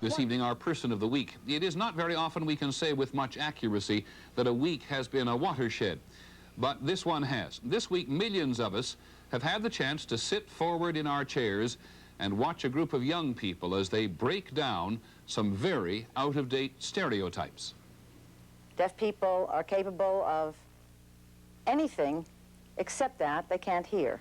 This evening, our person of the week. It is not very often we can say with much accuracy that a week has been a watershed, but this one has. This week, millions of us have had the chance to sit forward in our chairs and watch a group of young people as they break down some very out-of-date stereotypes. Deaf people are capable of anything except that they can't hear.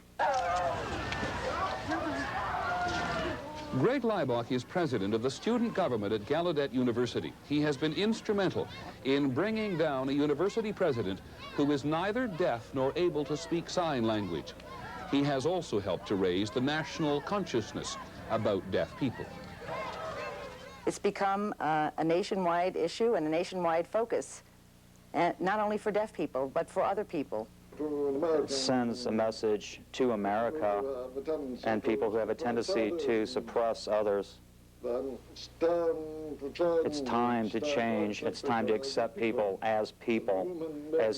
Greg Hlibok is president of the student government at Gallaudet University. He has been instrumental in bringing down a university president who is neither deaf nor able to speak sign language. He has also helped to raise the national consciousness about deaf people. It's become a nationwide issue and a nationwide focus, and not only for deaf people, but for other people. It sends a message to America and people who have a tendency to suppress others. It's time to change. It's time to accept people, as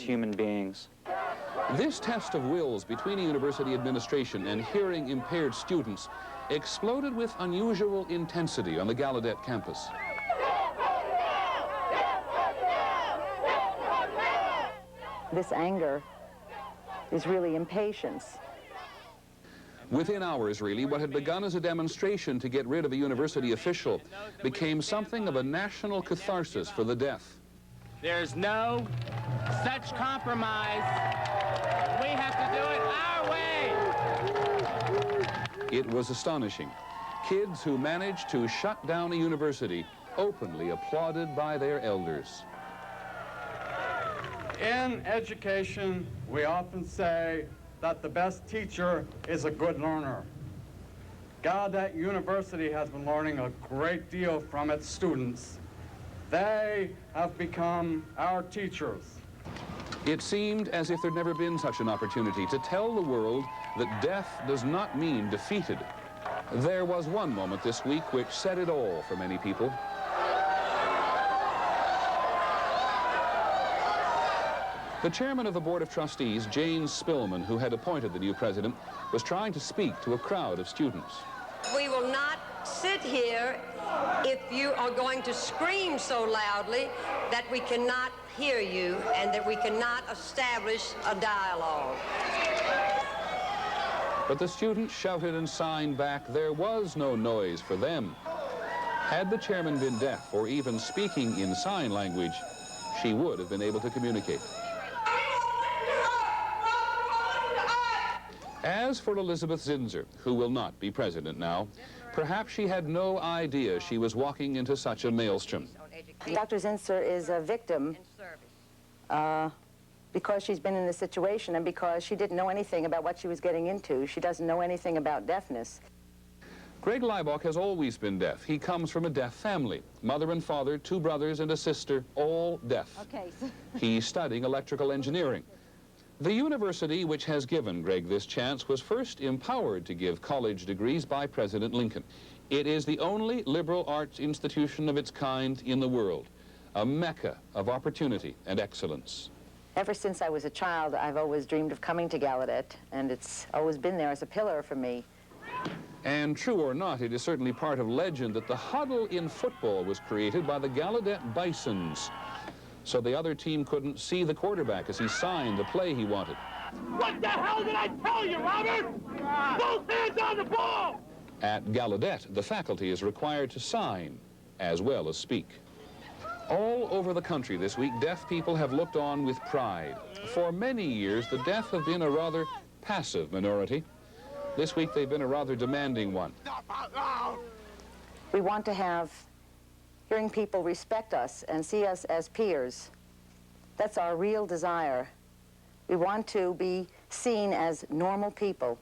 human beings. This test of wills between a university administration and hearing impaired students exploded with unusual intensity on the Gallaudet campus. This anger is really impatience. Within hours, really, what had begun as a demonstration to get rid of a university official became something of a national catharsis for the deaf. There's no such compromise. We have to do it our way. It was astonishing. Kids who managed to shut down a university openly applauded by their elders. In education, we often say that the best teacher is a good learner. Gallaudet University has been learning a great deal from its students. They have become our teachers. It seemed as if there'd never been such an opportunity to tell the world that deaf does not mean defeated. There was one moment this week which said it all for many people. The chairman of the Board of Trustees, Jane Spillman, who had appointed the new president, was trying to speak to a crowd of students. We will not sit here if you are going to scream so loudly that we cannot hear you and that we cannot establish a dialogue. But the students shouted and signed back there was no noise for them. Had the chairman been deaf or even speaking in sign language, she would have been able to communicate. As for Elizabeth Zinser, who will not be president now, perhaps she had no idea she was walking into such a maelstrom. Dr. Zinser is a victim because she's been in this situation and because she didn't know anything about what she was getting into. She doesn't know anything about deafness. Greg Hlibok has always been deaf. He comes from a deaf family. Mother and father, 2 brothers and a sister, all deaf. Okay. He's studying electrical engineering. The university which has given Greg this chance was first empowered to give college degrees by President Lincoln. It is the only liberal arts institution of its kind in the world, a mecca of opportunity and excellence. Ever since I was a child, I've always dreamed of coming to Gallaudet, and it's always been there as a pillar for me. And true or not, it is certainly part of legend that the huddle in football was created by the Gallaudet Bisons, so the other team couldn't see the quarterback as he signed the play he wanted. What the hell did I tell you, Robert? Both hands on the ball! At Gallaudet, the faculty is required to sign as well as speak. All over the country this week, deaf people have looked on with pride. For many years, the deaf have been a rather passive minority. This week, they've been a rather demanding one. We want to have hearing people respect us and see us as peers. That's our real desire. We want to be seen as normal people.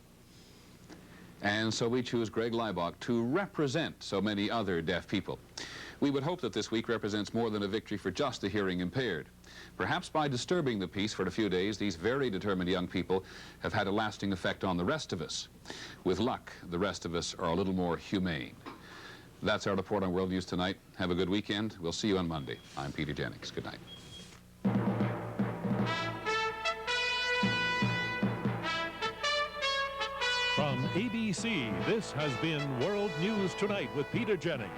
And so we choose Greg Hlibok to represent so many other deaf people. We would hope that this week represents more than a victory for just the hearing impaired. Perhaps by disturbing the peace for a few days, these very determined young people have had a lasting effect on the rest of us. With luck, the rest of us are a little more humane. That's our report on World News tonight. Have a good weekend. We'll see you on Monday. I'm Peter Jennings. Good night. From ABC, this has been World News Tonight with Peter Jennings.